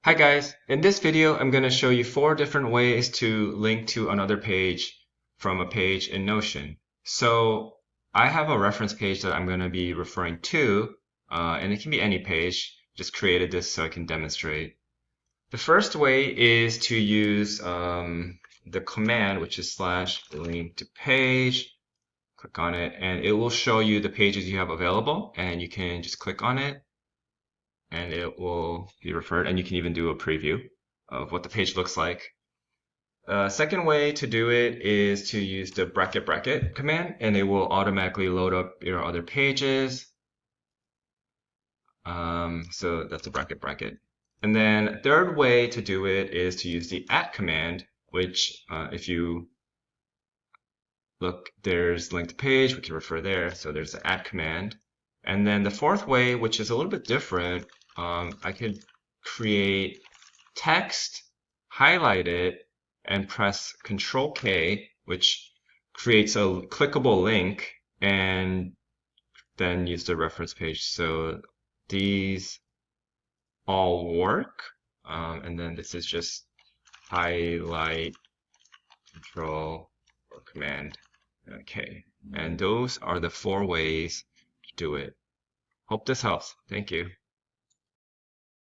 Hi guys, in this video I'm going to show you 4 different ways to link to another page from a page in Notion. So I have a reference page that I'm going to be referring to, and it can be any page. Just created this so I can demonstrate. The first way is to use the command, which is /link to page. Click on it, and it will show you the pages you have available, and you can just click on it and it will be referred, and you can even do a preview of what the page looks like. Second way to do it is to use the bracket command, and it will automatically load up your other pages. So that's a bracket. And then third way to do it is to use the command, which if you look, there's linked page, we can refer there. So there's the command. And then the fourth way, which is a little bit different, I could create text, highlight it, and press Control K, which creates a clickable link, and then use the reference page. So these all work. And then this is just highlight, Control, or Command. Okay. And those are the 4 ways to do it. Hope this helps. Thank you.